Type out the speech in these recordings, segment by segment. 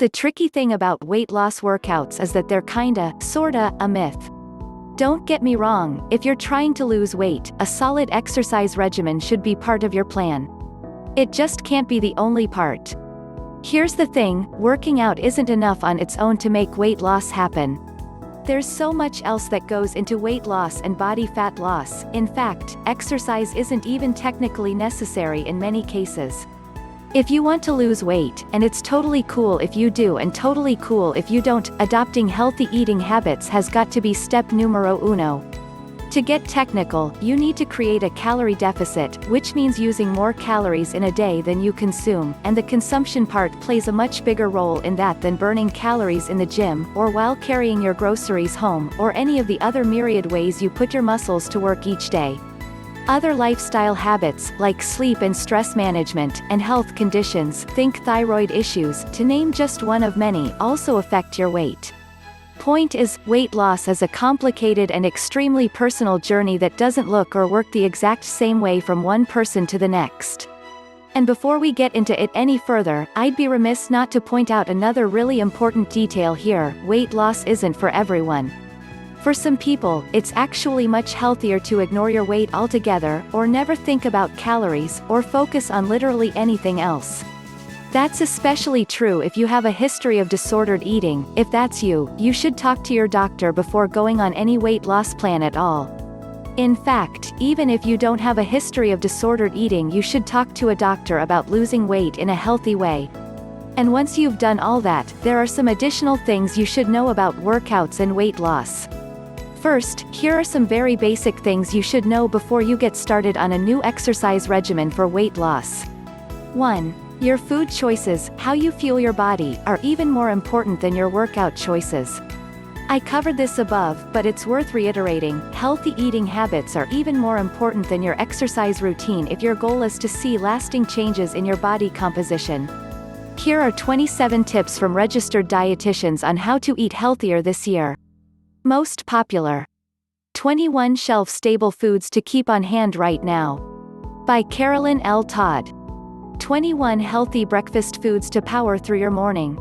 The tricky thing about weight loss workouts is that they're sorta, a myth. Don't get me wrong, if you're trying to lose weight, a solid exercise regimen should be part of your plan. It just can't be the only part. Here's the thing, working out isn't enough on its own to make weight loss happen. There's so much else that goes into weight loss and body fat loss. In fact, exercise isn't even technically necessary in many cases. If you want to lose weight, and it's totally cool if you do and totally cool if you don't, adopting healthy eating habits has got to be step numero uno. To get technical, you need to create a calorie deficit, which means using more calories in a day than you consume, and the consumption part plays a much bigger role in that than burning calories in the gym, or while carrying your groceries home, or any of the other myriad ways you put your muscles to work each day. Other lifestyle habits, like sleep and stress management, and health conditions, think thyroid issues, to name just one of many, also affect your weight. Point is, weight loss is a complicated and extremely personal journey that doesn't look or work the exact same way from one person to the next. And before we get into it any further, I'd be remiss not to point out another really important detail here: weight loss isn't for everyone. For some people, it's actually much healthier to ignore your weight altogether, or never think about calories, or focus on literally anything else. That's especially true if you have a history of disordered eating. If that's you, you should talk to your doctor before going on any weight loss plan at all. In fact, even if you don't have a history of disordered eating, you should talk to a doctor about losing weight in a healthy way. And once you've done all that, there are some additional things you should know about workouts and weight loss. First, here are some very basic things you should know before you get started on a new exercise regimen for weight loss. 1. Your food choices, how you fuel your body, are even more important than your workout choices. I covered this above, but it's worth reiterating: healthy eating habits are even more important than your exercise routine if your goal is to see lasting changes in your body composition. Here are 27 tips from registered dietitians on how to eat healthier this year. Most popular. 21 Shelf-Stable Foods to Keep on Hand Right Now. By Carolyn L. Todd. 21 Healthy Breakfast Foods to Power Through Your Morning.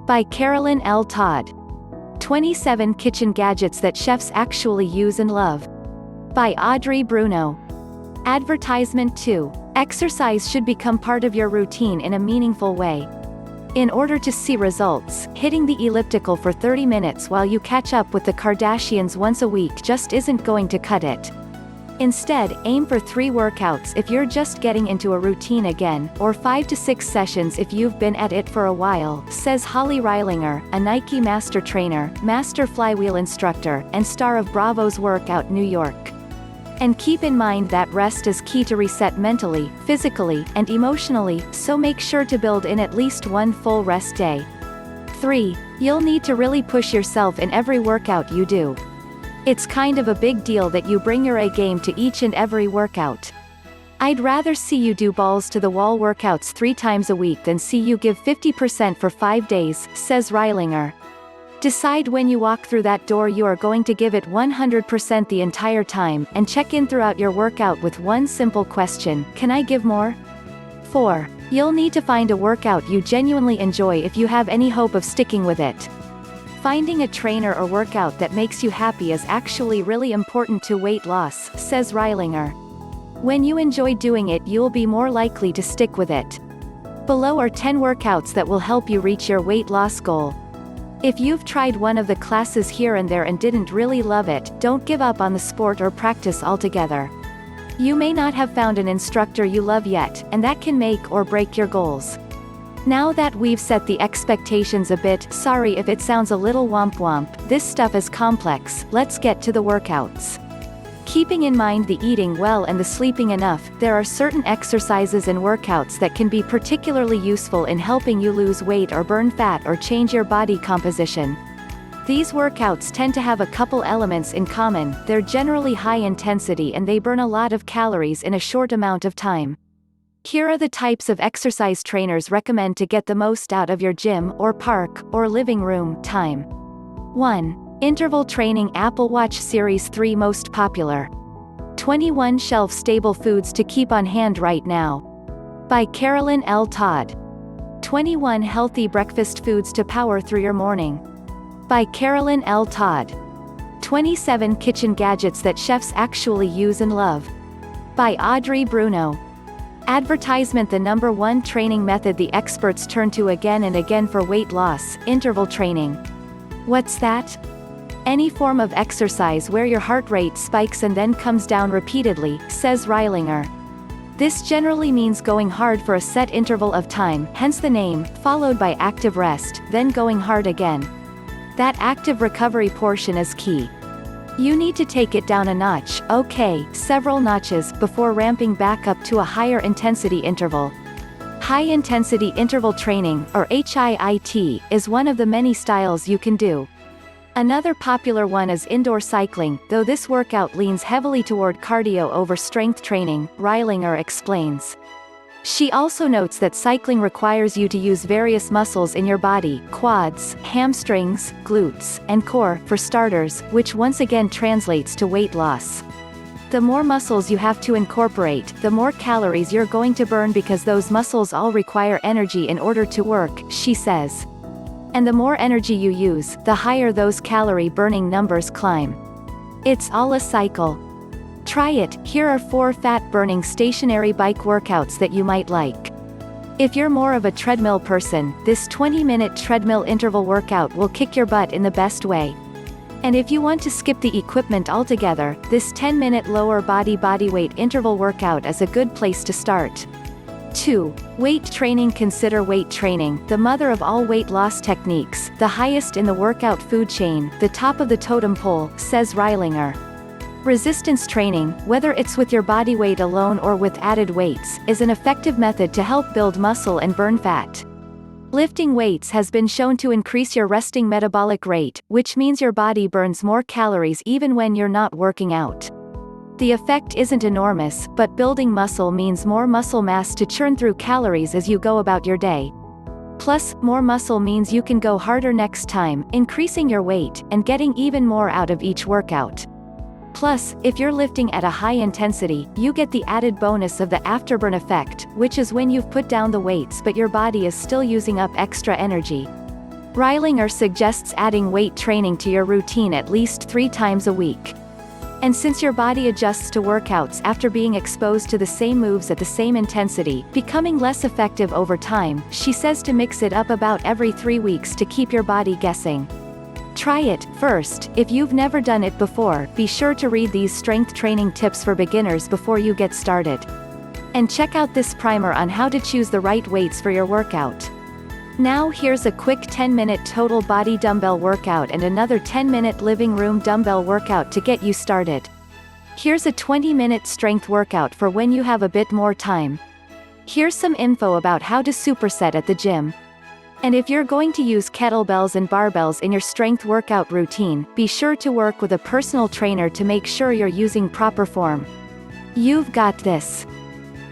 By Carolyn L. Todd. 27 Kitchen Gadgets That Chefs Actually Use and Love. By Audrey Bruno. Advertisement 2. Exercise should become part of your routine in a meaningful way. In order to see results, hitting the elliptical for 30 minutes while you catch up with the Kardashians once a week just isn't going to cut it. Instead, aim for 3 workouts if you're just getting into a routine again, or 5 to 6 sessions if you've been at it for a while, says Holly Reilinger, a Nike master trainer, master flywheel instructor, and star of Bravo's Workout New York. And keep in mind that rest is key to reset mentally, physically, and emotionally, so make sure to build in at least one full rest day. 3. You'll need to really push yourself in every workout you do. It's kind of a big deal that you bring your A game to each and every workout. I'd rather see you do balls-to-the-wall workouts 3 times a week than see you give 50% for 5 days, says Reilinger. Decide when you walk through that door you are going to give it 100% the entire time, and check in throughout your workout with one simple question: can I give more? 4. You'll need to find a workout you genuinely enjoy if you have any hope of sticking with it. Finding a trainer or workout that makes you happy is actually really important to weight loss, says Reilinger. When you enjoy doing it, you'll be more likely to stick with it. Below are 10 workouts that will help you reach your weight loss goal. If you've tried one of the classes here and there and didn't really love it, don't give up on the sport or practice altogether. You may not have found an instructor you love yet, and that can make or break your goals. Now that we've set the expectations a bit, sorry if it sounds a little womp-womp, this stuff is complex, let's get to the workouts. Keeping in mind the eating well and the sleeping enough, there are certain exercises and workouts that can be particularly useful in helping you lose weight or burn fat or change your body composition. These workouts tend to have a couple elements in common: they're generally high intensity and they burn a lot of calories in a short amount of time. Here are the types of exercise trainers recommend to get the most out of your gym, or park, or living room time. 1. Interval training. Apple Watch Series 3 most popular. 21 Shelf-Stable Foods to Keep on Hand Right Now. By Carolyn L. Todd. 21 Healthy Breakfast Foods to Power Through Your Morning. By Carolyn L. Todd. 27 Kitchen Gadgets That Chefs Actually Use and Love. By Audrey Bruno. Advertisement: the number one training method the experts turn to again and again for weight loss: interval training. What's that? Any form of exercise where your heart rate spikes and then comes down repeatedly, says Reilinger. This generally means going hard for a set interval of time, hence the name, followed by active rest, then going hard again. That active recovery portion is key. You need to take it down a notch, several notches, before ramping back up to a higher intensity interval. High-intensity interval training, or HIIT, is one of the many styles you can do. Another popular one is indoor cycling, though this workout leans heavily toward cardio over strength training, Reilinger explains. She also notes that cycling requires you to use various muscles in your body: quads, hamstrings, glutes, and core, for starters, which once again translates to weight loss. The more muscles you have to incorporate, the more calories you're going to burn because those muscles all require energy in order to work, she says. And the more energy you use, the higher those calorie-burning numbers climb. It's all a cycle. Try it. Here are 4 fat-burning stationary bike workouts that you might like. If you're more of a treadmill person, this 20-minute treadmill interval workout will kick your butt in the best way. And if you want to skip the equipment altogether, this 10-minute lower body bodyweight interval workout is a good place to start. 2. Weight training. Consider weight training the mother of all weight loss techniques, the highest in the workout food chain, the top of the totem pole, says Reilinger. Resistance training, whether it's with your body weight alone or with added weights, is an effective method to help build muscle and burn fat. Lifting weights has been shown to increase your resting metabolic rate, which means your body burns more calories even when you're not working out. The effect isn't enormous, but building muscle means more muscle mass to churn through calories as you go about your day. Plus, more muscle means you can go harder next time, increasing your weight, and getting even more out of each workout. Plus, if you're lifting at a high intensity, you get the added bonus of the afterburn effect, which is when you've put down the weights but your body is still using up extra energy. Reilinger suggests adding weight training to your routine at least 3 times a week. And since your body adjusts to workouts after being exposed to the same moves at the same intensity, becoming less effective over time, she says to mix it up about every 3 weeks to keep your body guessing. Try it. First, if you've never done it before, be sure to read these strength training tips for beginners before you get started. And check out this primer on how to choose the right weights for your workout. Now here's a quick 10-minute total body dumbbell workout and another 10-minute living room dumbbell workout to get you started. Here's a 20-minute strength workout for when you have a bit more time. Here's some info about how to superset at the gym. And if you're going to use kettlebells and barbells in your strength workout routine, be sure to work with a personal trainer to make sure you're using proper form. You've got this.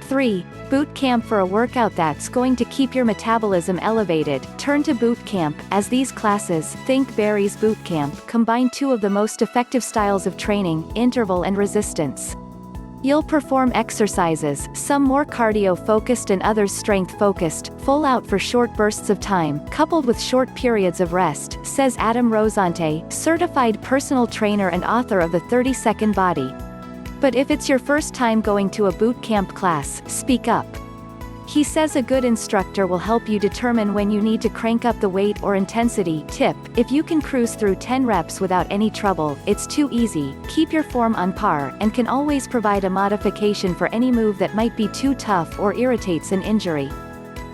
3. Boot camp. For a workout that's going to keep your metabolism elevated, turn to boot camp, as these classes, think Barry's Boot Camp, combine 2 of the most effective styles of training: interval and resistance. You'll perform exercises, some more cardio-focused and others strength-focused, full out for short bursts of time, coupled with short periods of rest, says Adam Rosante, certified personal trainer and author of The 30-Second Body. But if it's your first time going to a boot camp class, speak up. He says a good instructor will help you determine when you need to crank up the weight or intensity. Tip: if you can cruise through 10 reps without any trouble, it's too easy. Keep your form on par, and can always provide a modification for any move that might be too tough or irritates an injury.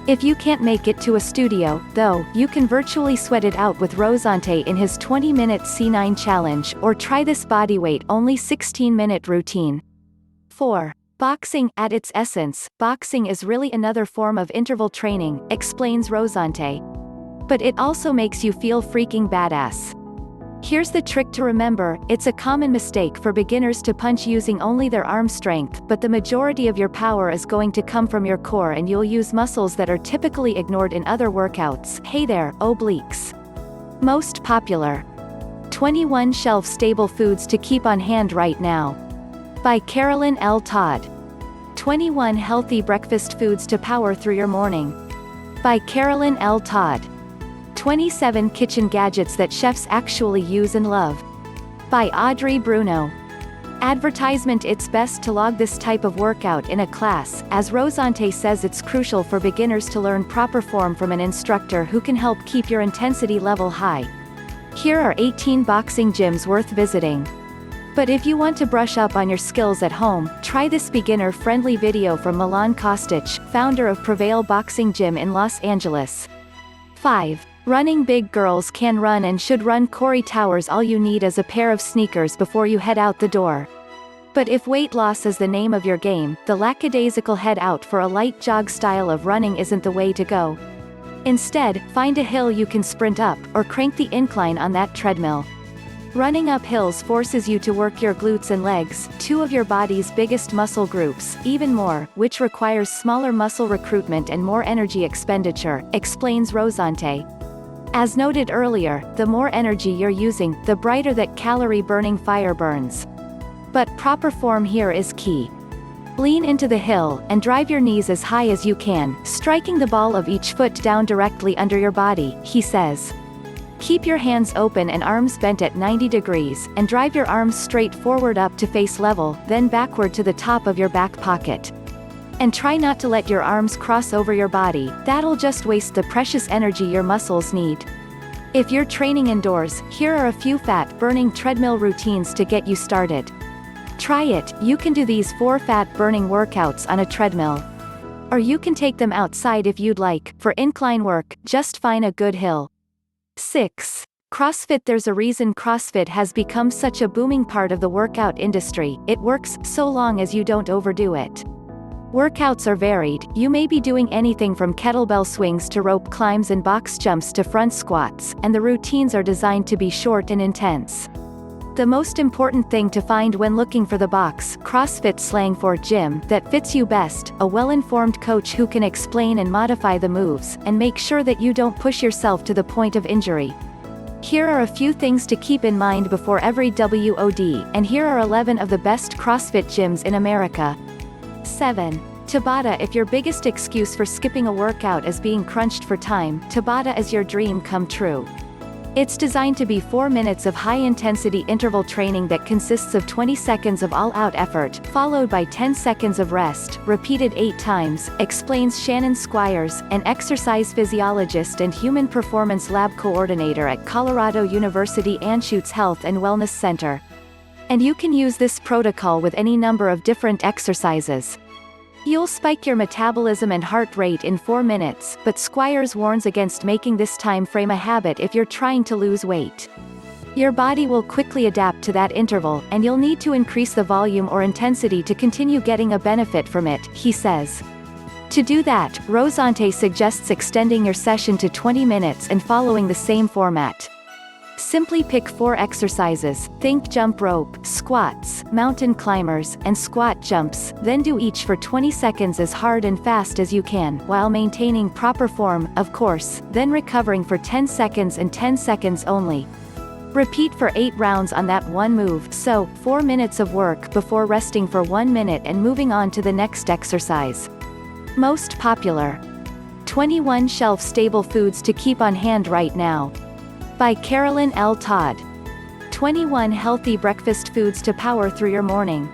If you can't make it to a studio, though, you can virtually sweat it out with Rosante in his 20-minute C9 challenge, or try this bodyweight only 16-minute routine. 4. Boxing. At its essence, boxing is really another form of interval training, explains Rosante. But it also makes you feel freaking badass. Here's the trick to remember: it's a common mistake for beginners to punch using only their arm strength, but the majority of your power is going to come from your core and you'll use muscles that are typically ignored in other workouts. Hey there, obliques. Most popular. 21 Shelf-Stable Foods to Keep on Hand Right Now. By Carolyn L. Todd. 21 Healthy Breakfast Foods to Power Through Your Morning. By Carolyn L. Todd. 27 Kitchen Gadgets That Chefs Actually Use and Love. By Audrey Bruno. Advertisement. It's best to log this type of workout in a class, as Rosante says it's crucial for beginners to learn proper form from an instructor who can help keep your intensity level high. Here are 18 boxing gyms worth visiting. But if you want to brush up on your skills at home, try this beginner-friendly video from Milan Kostic, founder of Prevail Boxing Gym in Los Angeles. 5. Running. Big girls can run and should run. Corey Towers. All you need is a pair of sneakers before you head out the door. But if weight loss is the name of your game, the lackadaisical head out for a light jog style of running isn't the way to go. Instead, find a hill you can sprint up, or crank the incline on that treadmill. Running up hills forces you to work your glutes and legs, two of your body's biggest muscle groups, even more, which requires smaller muscle recruitment and more energy expenditure, explains Rosante. As noted earlier, the more energy you're using, the brighter that calorie-burning fire burns. But proper form here is key. Lean into the hill, and drive your knees as high as you can, striking the ball of each foot down directly under your body, he says. Keep your hands open and arms bent at 90 degrees, and drive your arms straight forward up to face level, then backward to the top of your back pocket. And try not to let your arms cross over your body, that'll just waste the precious energy your muscles need. If you're training indoors, here are a few fat-burning treadmill routines to get you started. Try it. You can do these 4 fat-burning workouts on a treadmill. Or you can take them outside if you'd like. For incline work, just find a good hill. 6. CrossFit. There's a reason CrossFit has become such a booming part of the workout industry. It works, so long as you don't overdo it. Workouts are varied. You may be doing anything from kettlebell swings to rope climbs and box jumps to front squats, and the routines are designed to be short and intense. The most important thing to find when looking for the box, CrossFit slang for gym, that fits you best, a well-informed coach who can explain and modify the moves, and make sure that you don't push yourself to the point of injury. Here are a few things to keep in mind before every WOD, and here are 11 of the best CrossFit gyms in America. 7. Tabata. If your biggest excuse for skipping a workout is being crunched for time, Tabata is your dream come true. It's designed to be 4 minutes of high-intensity interval training that consists of 20 seconds of all-out effort, followed by 10 seconds of rest, repeated 8 times, explains Shannon Squires, an exercise physiologist and human performance lab coordinator at Colorado University Anschutz Health and Wellness Center. And you can use this protocol with any number of different exercises. You'll spike your metabolism and heart rate in 4 minutes, but Squires warns against making this time frame a habit if you're trying to lose weight. Your body will quickly adapt to that interval, and you'll need to increase the volume or intensity to continue getting a benefit from it, he says. To do that, Rosante suggests extending your session to 20 minutes and following the same format. Simply pick 4 exercises, think jump rope, squats, mountain climbers, and squat jumps, then do each for 20 seconds as hard and fast as you can, while maintaining proper form, of course, then recovering for 10 seconds and 10 seconds only. Repeat for 8 rounds on that one move, so, 4 minutes of work before resting for 1 minute and moving on to the next exercise. Most popular. 21 shelf-stable foods to keep on hand right now. By Carolyn L. Todd. 21 healthy breakfast foods to power through your morning.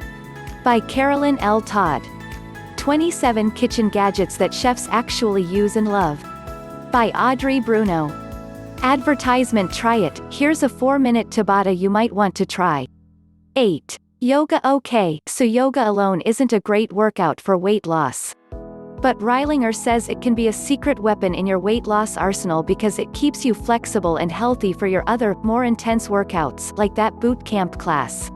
By Carolyn L. Todd. 27 kitchen gadgets that chefs actually use and love. By Audrey Bruno. Advertisement. Try it. Here's a 4-minute Tabata you might want to try. 8. Yoga. Okay, so yoga alone isn't a great workout for weight loss. But Reilinger says it can be a secret weapon in your weight loss arsenal because it keeps you flexible and healthy for your other, more intense workouts, like that boot camp class.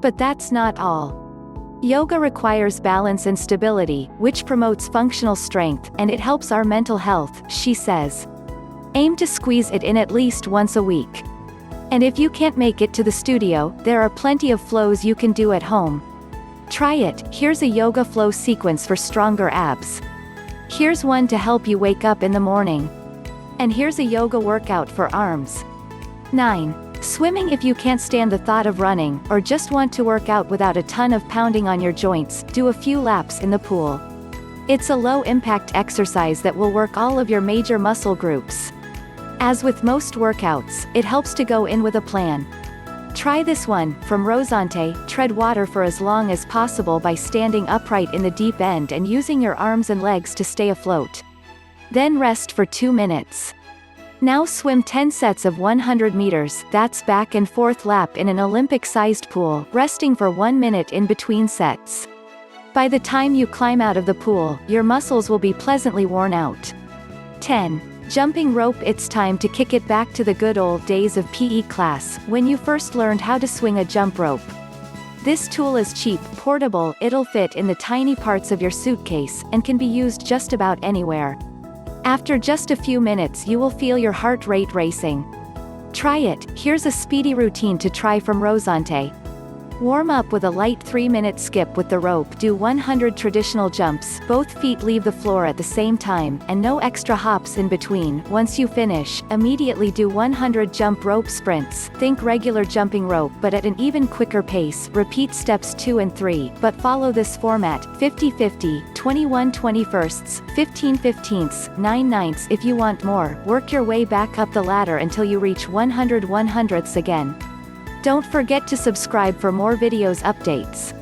But that's not all. Yoga requires balance and stability, which promotes functional strength, and it helps our mental health, she says. Aim to squeeze it in at least once a week. And if you can't make it to the studio, there are plenty of flows you can do at home. Try it. Here's a yoga flow sequence for stronger abs. Here's one to help you wake up in the morning. And here's a yoga workout for arms. 9. Swimming. If you can't stand the thought of running, or just want to work out without a ton of pounding on your joints, do a few laps in the pool. It's a low-impact exercise that will work all of your major muscle groups. As with most workouts, it helps to go in with a plan. Try this one, from Rosante: tread water for as long as possible by standing upright in the deep end and using your arms and legs to stay afloat. Then rest for 2 minutes. Now swim 10 sets of 100 meters, that's back and forth lap in an Olympic-sized pool, resting for 1 minute in between sets. By the time you climb out of the pool, your muscles will be pleasantly worn out. 10. Jumping rope. It's time to kick it back to the good old days of PE class, when you first learned how to swing a jump rope. This tool is cheap, portable, it'll fit in the tiny parts of your suitcase, and can be used just about anywhere. After just a few minutes you will feel your heart rate racing. Try it. Here's a speedy routine to try from Rosante. Warm up with a light 3-minute skip with the rope. Do 100 traditional jumps, both feet leave the floor at the same time, and no extra hops in between. Once you finish, immediately do 100 jump rope sprints. Think regular jumping rope but at an even quicker pace. Repeat steps 2 and 3, but follow this format: 50-50, 21-21, 15-15, 9/9. If you want more, work your way back up the ladder until you reach 100 100ths again. Don't forget to subscribe for more videos updates.